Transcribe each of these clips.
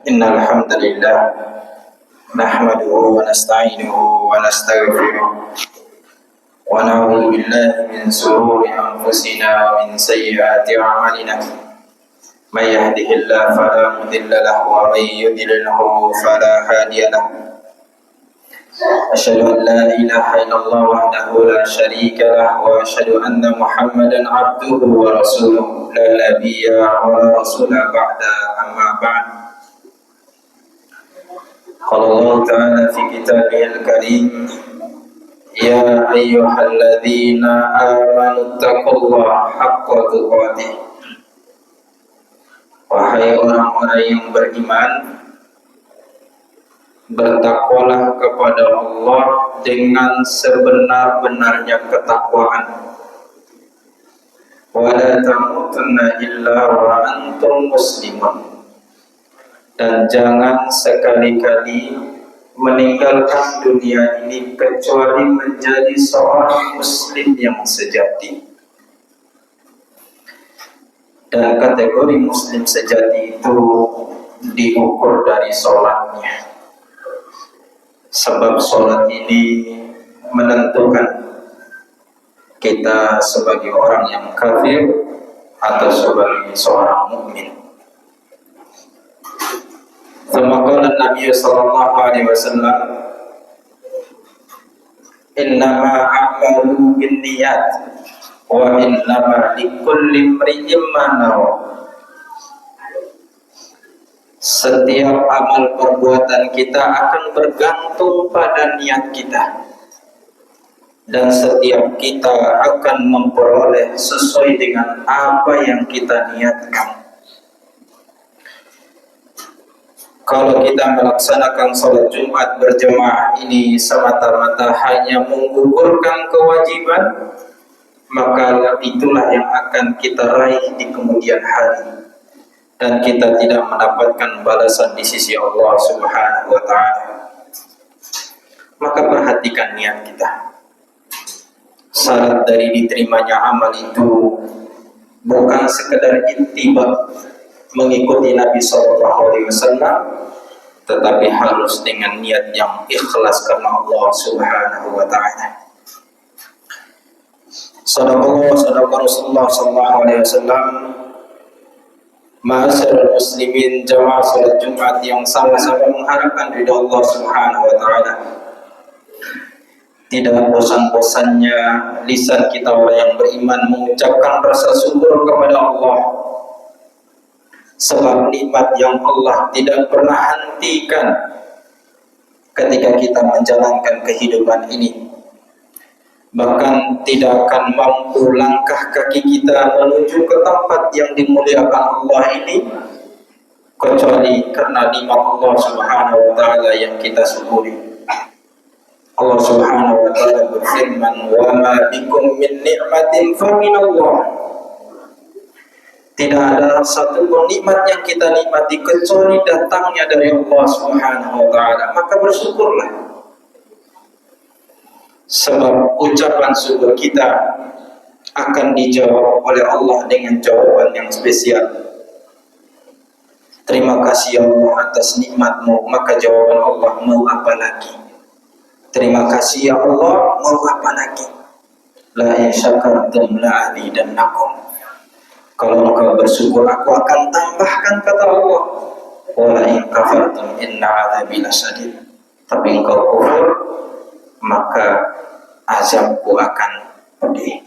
Innal hamdalillah nahmaduhu wa nasta'inuhu wa nastaghfiruh wa na'udzu billahi min shururi anfusina wa min sayyiati a'malina. May yahdihillahu fala mudilla lahu wa may yudlilhu fala hadiya lahu. Asyhadu an la ilaha illallah wahdahu la syarika lahu wa asyhadu anna Muhammadan 'abduhu wa rasuluhu la nabiyya wa la rasula ba'da, amma ba'd. Qala Allah Ta'ala fi kitabihil karim, ya ayyuhalladzina amanu taqullaha haqqa tuqatih. Wahai orang-orang yang beriman, bertakwalah kepada Allah dengan sebenar-benarnya ketakwaan. Wa la tamutunna illa wa antum muslimun. Dan jangan sekali-kali meninggalkan dunia ini kecuali menjadi seorang muslim yang sejati. Dan kategori muslim sejati itu diukur dari sholatnya. Sebab sholat ini menentukan kita sebagai orang yang kafir atau sebagai seorang mukmin. Qala Nabi sallallahu alaihi wasallam, innama a'malu binniyat wa innama likulli imri'in ma nawa. Setiap amal perbuatan kita akan bergantung pada niat kita, dan setiap kita akan memperoleh sesuai dengan apa yang kita niatkan. Kalau kita melaksanakan sholat Jumat berjamaah ini semata-mata hanya menggugurkan kewajiban, maka itulah yang akan kita raih di kemudian hari, dan kita tidak mendapatkan balasan di sisi Allah Subhanahu wa Ta'ala. Maka perhatikan niat kita. Syarat dari diterimanya amal itu bukan sekedar ittiba, mengikuti Nabi SAW, tetapi harus dengan niat yang ikhlas karena Allah Subhanahu wa Ta'ala. Sadaqallah Rasulullah sallallahu alaihi wasallam. Ma'asyiral muslimin, jamaah salat Jumat yang sama-sama mengharapkan ridha Allah Subhanahu wa Ta'ala. Tidak bosan-bosannya lisan kita orang yang beriman mengucapkan rasa syukur kepada Allah, sebab nikmat yang Allah tidak pernah hentikan ketika kita menjalankan kehidupan ini. Bahkan tidak akan mampu langkah kaki kita menuju ke tempat yang dimuliakan Allah ini kecuali karena nikmat Allah Subhanahu wa Ta'ala yang kita syukuri. Allah Subhanahu wa Ta'ala berfirman, wa ma bikum min ni'matin fa minallah. Tidak ada satu pun nikmat yang kita nikmati kecuali datangnya dari Allah Subhanahu wa Ta'ala. Maka bersyukurlah, sebab ucapan syukur kita akan dijawab oleh Allah dengan jawaban yang spesial. Terima kasih ya Allah atas nikmat-Mu, maka jawaban Allah, mau apa lagi? Terima kasih ya Allah, mau apa lagi? La in syakartum la azidannakum. Kalau engkau bersyukur, aku akan tambahkan, kata Allah. Wala in kafartum inna adzabi lasyadid. Tapi engkau kufur, maka azabku akan pedih.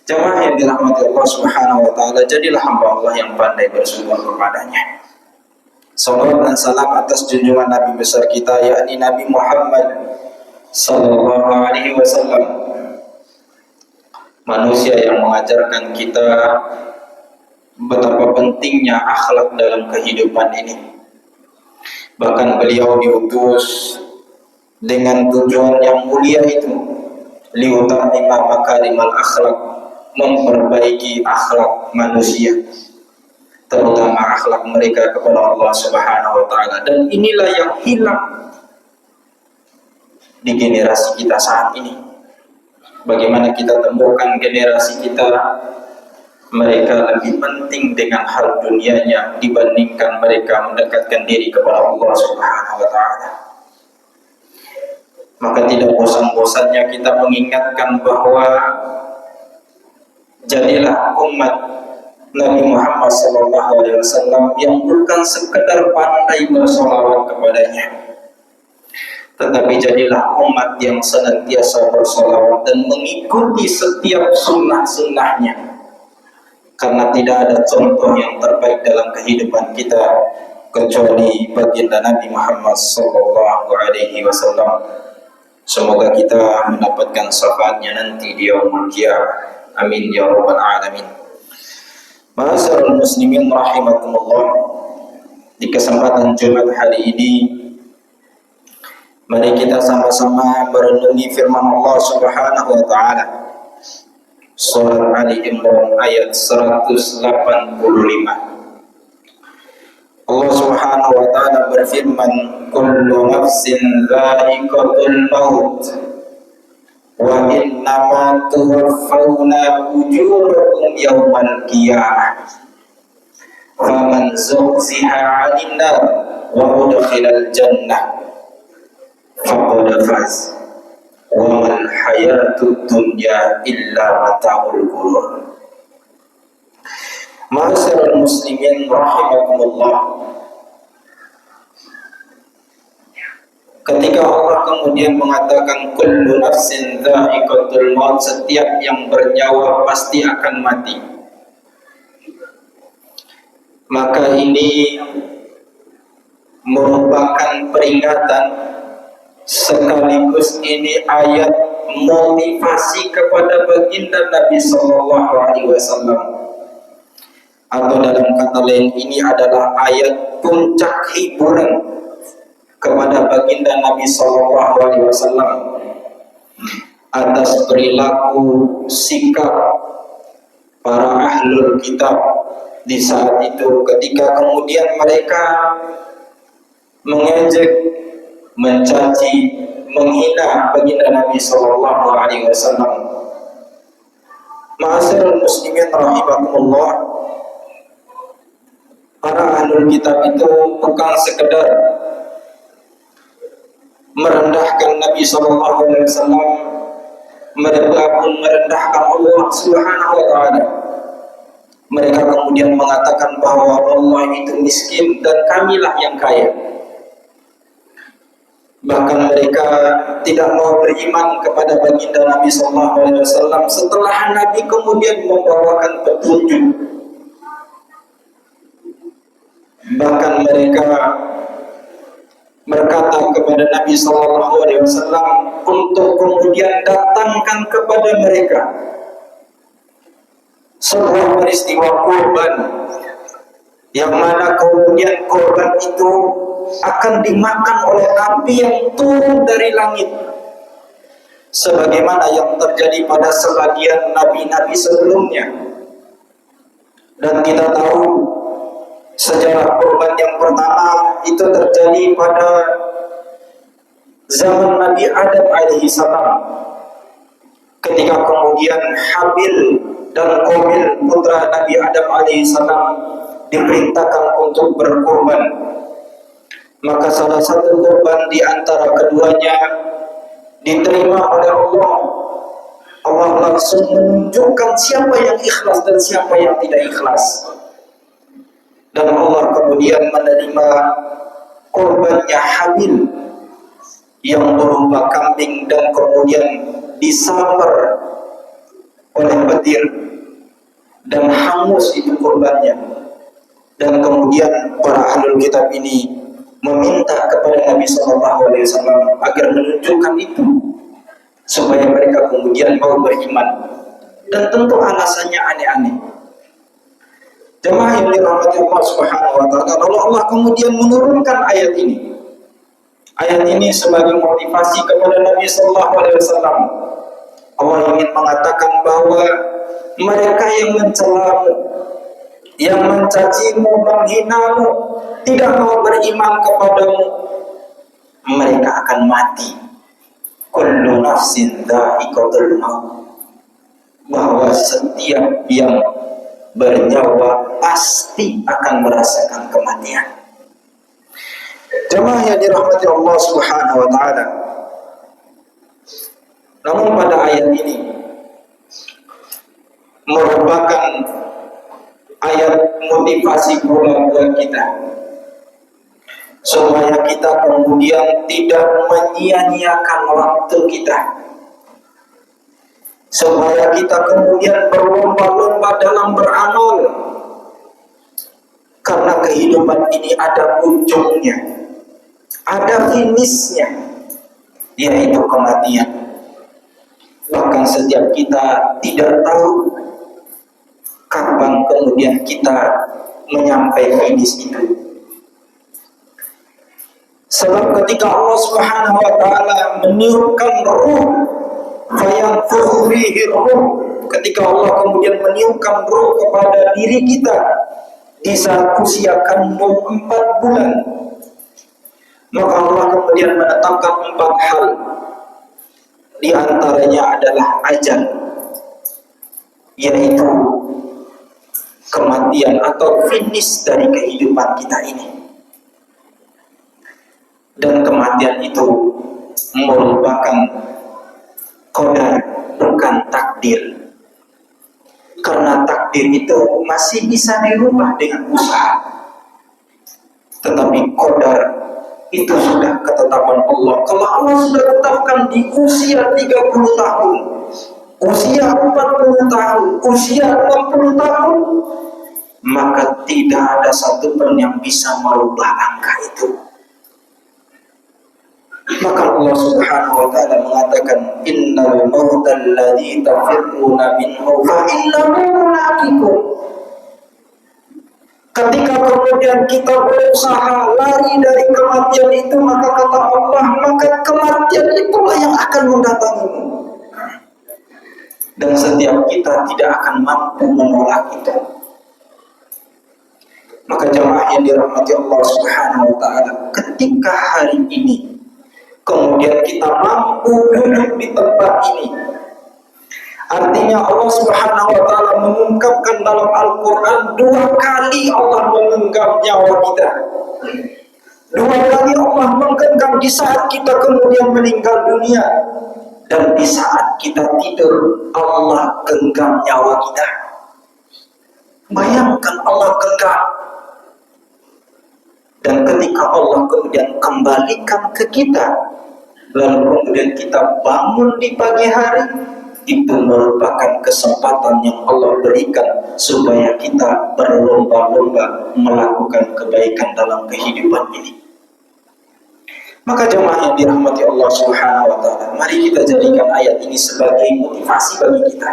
Jamaah yang dirahmati Allah Subhanahu wa Ta'ala, jadilah hamba Allah yang pandai bersyukur kepadanya. Salawat dan salam atas junjungan Nabi besar kita, yakni Nabi Muhammad sallallahu alaihi wasallam, manusia yang mengajarkan kita betapa pentingnya akhlak dalam kehidupan ini. Bahkan beliau diutus dengan tujuan yang mulia itu, liutamima makarimal akhlak, memperbaiki akhlak manusia, terutama akhlak mereka kepada Allah Subhanahu wa Ta'ala. Dan inilah yang hilang di generasi kita saat ini. Bagaimana kita temukan generasi kita mereka lebih penting dengan hal dunianya dibandingkan mereka mendekatkan diri kepada Allah Subhanahu wa taala. Maka tidak bosan-bosannya kita mengingatkan bahwa jadilah umat Nabi Muhammad SAW yang bukan sekedar pandai bersolawat kepadanya, tetapi jadilah umat yang senantiasa bersolawat dan mengikuti setiap sunnah-sunnahnya, karena tidak ada contoh yang terbaik dalam kehidupan kita kecuali baginda Nabi Muhammad SAW. Semoga kita mendapatkan syafaatnya nanti di yaumul qiyamah. Amin ya rabbal alamin. Ma'asyiral muslimin rahimakumullah. Di kesempatan Jumat hari ini, mari kita sama-sama merenungi firman Allah Subhanahu wa taala. Surah Ali Imran ayat 185. Allah Subhanahu wa taala berfirman, kullu nafsin dha'iqatul maut wa innama tuwaffawna ujurakum yawmal qiyamah faman zuhziha 'anil nar wa udkhilal jannah faqad faz wa mal hayatud dunya illa mata'ul ghurur. Ma'asyiral muslimin rahimakumullah. Ketika Allah kemudian mengatakan kullu nafsin dha'iqatul maut, setiap yang bernyawa pasti akan mati, maka ini merupakan peringatan sekaligus ini ayat motivasi kepada baginda Nabi Sallallahu Alaihi Wasallam, atau dalam kata lain ini adalah ayat puncak hiburan kepada baginda Nabi Sallallahu Alaihi Wasallam atas perilaku sikap para ahlul kitab di saat itu, ketika kemudian mereka mengejek, mencaci, menghina baginda Nabi Sallallahu Alaihi Wasallam. Ma'asyiral muslimin rahimakumullah, para ahlul kitab itu bukan sekedar merendahkan Nabi Sallallahu Alaihi Wasallam, mereka pun merendahkan Allah Subhanahu Wa Taala. Mereka kemudian mengatakan bahwa Allah itu miskin dan kamilah yang kaya. Bahkan mereka tidak mau beriman kepada baginda Nabi Sallallahu Alaihi Wasallam setelah Nabi kemudian membawakan petunjuk. Bahkan mereka berkata kepada Nabi Sallallahu Alaihi Wasallam untuk kemudian datangkan kepada mereka sebuah peristiwa korban, yang mana kemudian korban itu akan dimakan oleh api yang turun dari langit, sebagaimana yang terjadi pada sebagian nabi-nabi sebelumnya. Dan kita tahu sejarah korban yang pertama itu terjadi pada zaman Nabi Adam alaihi salam, ketika kemudian Habil dan Qabil putra Nabi Adam alaihi salam diperintahkan untuk berkorban. Maka salah satu korban di antara keduanya diterima oleh Allah. Allah langsung menunjukkan siapa yang ikhlas dan siapa yang tidak ikhlas. Dan Allah kemudian menerima korbannya Habil yang berupa kambing dan kemudian disambar oleh petir dan hangus itu korbannya. Dan kemudian para ahlul kitab ini meminta kepada Nabi Sallallahu Alaihi Wasallam agar menunjukkan itu supaya mereka kemudian mau beriman, dan tentu alasannya aneh-aneh. Jemaah yang dirahmati Allah Subhanahu wa taala, lalu Allah kemudian menurunkan ayat ini. Ayat ini sebagai motivasi kepada Nabi Sallallahu Alaihi Wasallam. Allah ingin mengatakan bahwa mereka yang mencelamu, yang mencacimu, menghinamu, tidak mau beriman kepadamu, mereka akan mati. Kullu nafsin dha'iqatul maut, bahwa setiap yang bernyawa pasti akan merasakan kematian. Jemaah yang dirahmati Allah Subhanahu wa taala. Namun pada ayat ini merupakan ayat motivasi pula buat kita, supaya kita kemudian tidak menyia-nyiakan waktu kita, supaya kita kemudian berlomba-lomba dalam beramal, karena kehidupan ini ada ujungnya, ada finishnya, yaitu kematian. Bahkan setiap kita tidak tahu kapan kemudian kita menyampai finish itu. Sebab ketika Allah Subhanahu wa taala meniupkan ruh, fayanfukhu fihi ruh, ketika Allah kemudian meniupkan ruh kepada diri kita di saat usia kandung 4 bulan, maka Allah kemudian menetapkan 4 hal. Di antaranya adalah ajal, yaitu kematian atau finish dari kehidupan kita ini. Dan kematian itu merupakan qadar, bukan takdir. Karena takdir itu masih bisa dirubah dengan usaha, tetapi qadar itu sudah ketetapan Allah. Kalau Allah sudah tetapkan di usia 30 tahun, usia 40 tahun, usia 60 tahun, maka tidak ada satupun yang bisa merubah angka itu. Maka Allah Subhanahu wa taala mengatakan, innal mautal ladzi tafirruna minhu fa innahu mulaqikum. Ketika kemudian kita berusaha lari dari kematian itu, maka kata Allah, maka kematian itulah yang akan mendatangimu. Dan setiap kita tidak akan mampu menolak itu. Maka jemaah yang dirahmati Allah Subhanahu wa taala, ketika hari ini kemudian kita mampu duduk di tempat ini, artinya Allah Subhanahu wa taala mengungkapkan dalam Al-Qur'an 2 kali Allah menggenggam nyawa kita. 2 kali Allah menggenggam di saat kita kemudian meninggal dunia, dan di saat kita tidur Allah genggam nyawa kita. Bayangkan Allah genggam. Dan ketika Allah kemudian kembalikan ke kita, lalu kemudian kita bangun di pagi hari, itu merupakan kesempatan yang Allah berikan supaya kita berlomba-lomba melakukan kebaikan dalam kehidupan ini. Maka jemaah yang dirahmati Allah Subhanahu wa taala, mari kita jadikan ayat ini sebagai motivasi bagi kita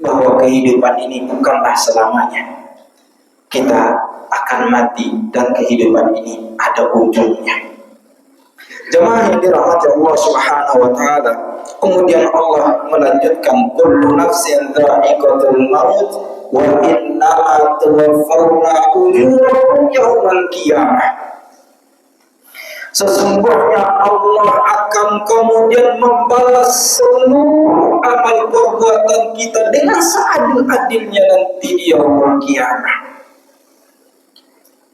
bahwa kehidupan ini bukanlah selamanya. Kita akan mati dan kehidupan ini ada ujungnya. Jemaah yang dirahmati Allah Subhanahu wa taala, kemudian Allah melanjutkan, kullu nafsin dha'iqatul maut wa innama tuwaffawna ujurakum yaumal qiyamah. Sesungguhnya Allah akan kemudian membalas seluruh amal perbuatan kita dengan seadil-adilnya nanti di yaumul qiyamah.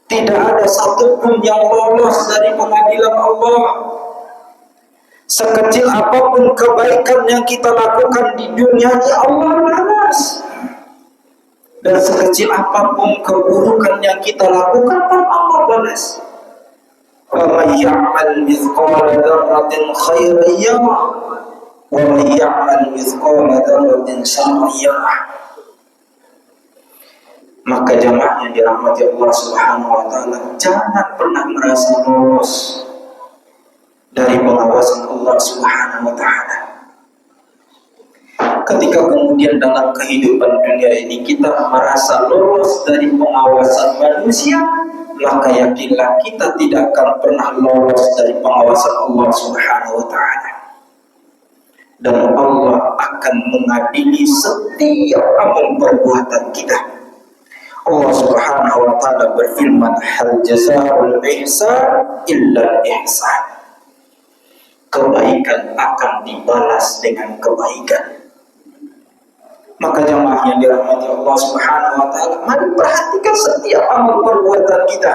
Tidak ada satupun yang lolos dari pengadilan Allah. Sekecil apapun kebaikan yang kita lakukan di dunia ini, Allah balas. Dan sekecil apapun keburukan yang kita lakukan, Allah balas. وَمَنْ يَعْمَلْ مِثْقَالَ ذَرَّةٍ خَيْرًا يَرَهُ وَمَنْ يَعْمَلْ مِثْقَالَ ذَرَّةٍ شَرًّا يَرَهُ. Maka jamaah yang dirahmati Allah Subhanahu wa taala, jangan pernah merasa lolos dari pengawasan Allah Subhanahu wa taala. Ketika kemudian dalam kehidupan dunia ini kita merasa lolos dari pengawasan manusia, maka yakinlah kita tidak akan pernah lolos dari pengawasan Allah Subhanahu wa taala. Dan Allah akan mengadili setiap amal perbuatan kita. Allah Subhanahu wa taala berfirman, hal jazaa'ul ihsan illa ihsan. Kebaikan akan dibalas dengan kebaikan. Maka jamaah yang dirahmati Allah Subhanahu wa taala, mari perhatikan setiap amal perbuatan kita.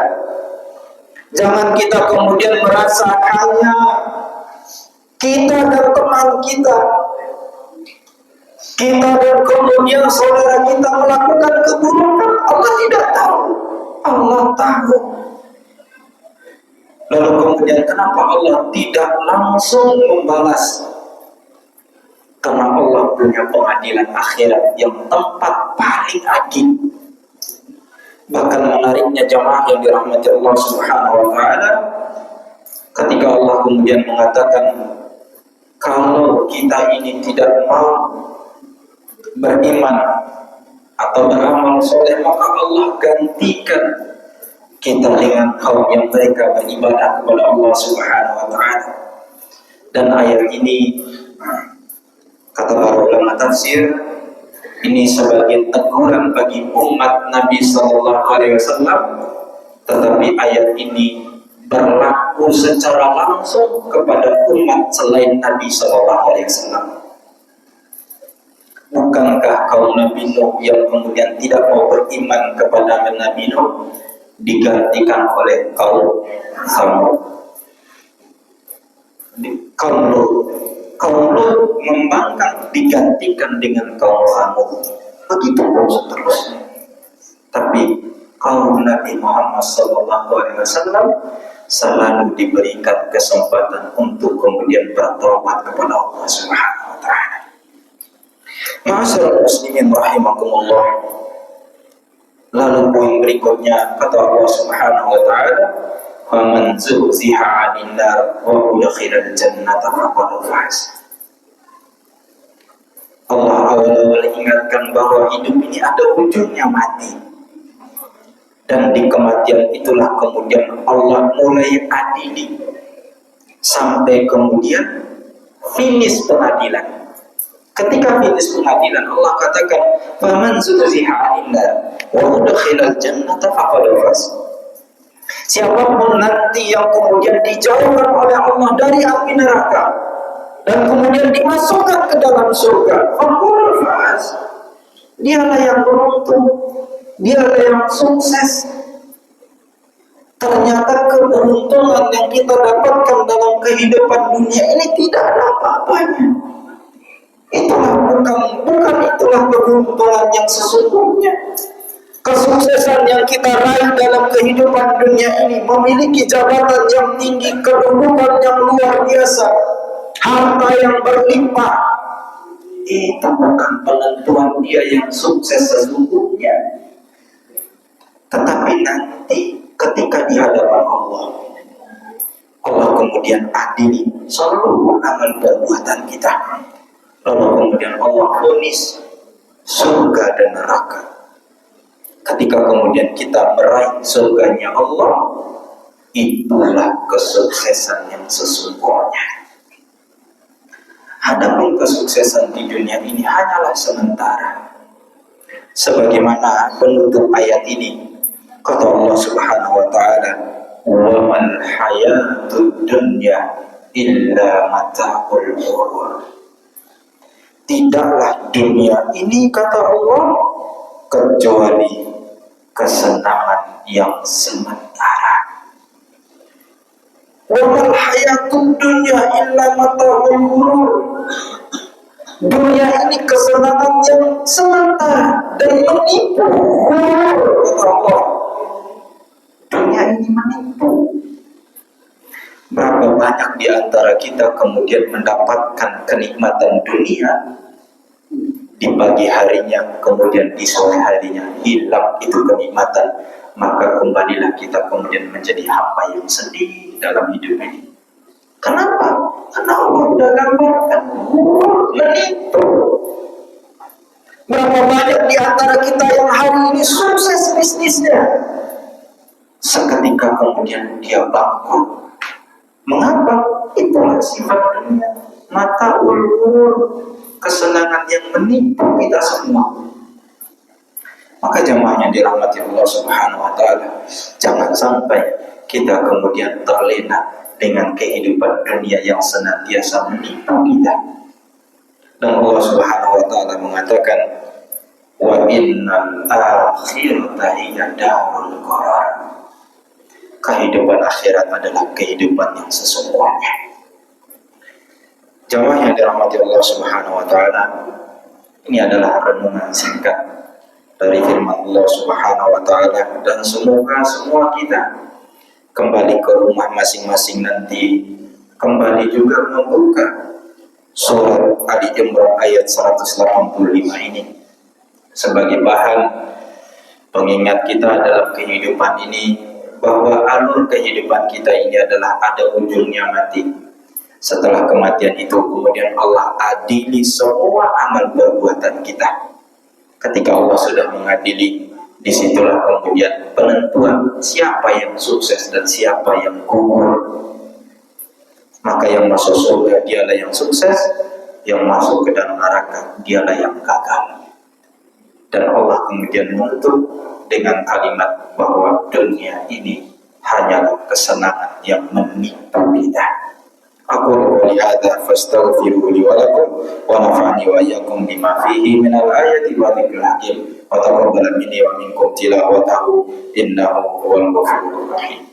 Jangan kita kemudian merasa hanya kita dan teman kita dan kemudian saudara kita melakukan keburukan, Allah tidak tahu. Allah tahu. Lalu kemudian kenapa Allah tidak langsung membalas? Karena Allah punya pengadilan akhirat yang tempat paling adil. Bahkan menariknya jamaah yang dirahmati Allah Subhanahu wa taala, ketika Allah kemudian mengatakan, kalau kita ini tidak mau beriman atau beramal soleh, maka Allah gantikan kita dengan kaum yang mereka beribadah kepada Allah Subhanahu wa taala. Dan ayat ini, kata para ulama tafsir, ini sebagai teguran bagi umat Nabi Sallallahu Alaihi Wasallam, tetapi ayat ini berlaku secara langsung kepada umat selain Nabi Sallallahu Alaihi Wasallam. Bukankah kaum Nabi Nuh yang kemudian tidak mau beriman kepada Nabi Nuh digantikan oleh kaum Samud? Kaum Lut membangkang digantikan dengan kaum Samud. Begitu seterusnya. Tapi kaum Nabi Muhammad SAW selalu diberikan kesempatan untuk kemudian bertobat kepada Allah Subhanahu wa taala. Ma'asyiral muslimin rahimakumullah. Lalu poin berikutnya kata Allah Subhanahu wa taala, "Faman zuhziha 'anil nar wa udkhilal jannata faqad faz." Allah awal ingatkan bahwa hidup ini ada ujungnya mati. Dan di kematian itulah kemudian Allah mulai adili sampai kemudian finish pengadilan. Ketika finish pengadilan, Allah katakan, "Faman zuhziha 'anil nar wa udkhilal jannata faqad faz." Siapapun nanti yang kemudian dijauhkan oleh Allah dari api neraka dan kemudian dimasukkan ke dalam surga, faqad faz, dialah yang beruntung, dialah yang sukses. Ternyata keberuntungan yang kita dapatkan dalam kehidupan dunia ini tidak ada apa-apanya. Itulah itulah keberuntungan yang sesungguhnya. Kesuksesan yang kita raih dalam kehidupan dunia ini, memiliki jabatan yang tinggi, kedudukan yang luar biasa, harta yang berlimpah, itu bukan penentuan dia yang sukses sesungguhnya. Tetapi nanti ketika di hadapan Allah, Allah kemudian adili seluruh amal perbuatan kita. Lalu kemudian Allah vonis surga dan neraka. Ketika kemudian kita meraih surganya Allah, itulah kesuksesan yang sesungguhnya. Adapun kesuksesan di dunia ini hanyalah sementara. Sebagaimana penutup ayat ini, kata Allah Subhanahu wa taala, "Wa mal hayatud dunya illa mata'ul ghurur." Tidaklah dunia ini, kata Allah, kecuali kesenangan yang sementara. Wa mal hayatud dunya illa mata'ul ghurur. Dunia ini kesenangan yang sementara dan menipu. Kata Allah, dunia ini menipu. Berapa banyak di antara kita kemudian mendapatkan kenikmatan dunia, di pagi harinya, kemudian di sore harinya hilang itu kenikmatan, maka kembalilah kita kemudian menjadi hamba yang sedih dalam hidup ini. Kenapa? Karena Allah sudah gambarkan menipu. Berapa banyak di antara kita yang hari ini sukses bisnisnya, seketika kemudian dia bangkrut. Mengapa? Itulah sifat dunia, mata ulur, kesenangan yang menipu kita semua. Maka jamaahnya dirahmati Allah Subhanahu wa taala, jangan sampai kita kemudian terlena dengan kehidupan dunia yang senantiasa menipu kita. Dan Allah Subhanahu wa taala mengatakan, wa innal akhirata hiya darul qarar. Kehidupan akhirat adalah kehidupan yang sesungguhnya. Jamaah yang dirahmati Allah Subhanahu wa taala, ini adalah renungan singkat dari firman Allah Subhanahu wa taala, dan semoga semua kita kembali ke rumah masing-masing nanti, kembali juga membuka surat Ali Imran ayat 185 ini sebagai bahan pengingat kita dalam kehidupan ini, bahwa alur kehidupan kita ini adalah ada ujungnya mati. Setelah kematian itu kemudian Allah adili semua amal perbuatan kita. Ketika Allah sudah mengadili, disitulah kemudian penentuan siapa yang sukses dan siapa yang gugur. Maka yang masuk surga dialah yang sukses, yang masuk ke dalam neraka dialah yang gagal. Dan Allah kemudian menutup dengan kalimat bahwa dunia ini hanyalah kesenangan yang menipu kita. Aku qouli hadza fastaghfiru li wa lakum wa nafa'ani wa iyyakum bima fihi minal ayati wa dzikril hakim wa taqabbal minni wa minkum tilawatahu innahu huwal ghafurur rahim.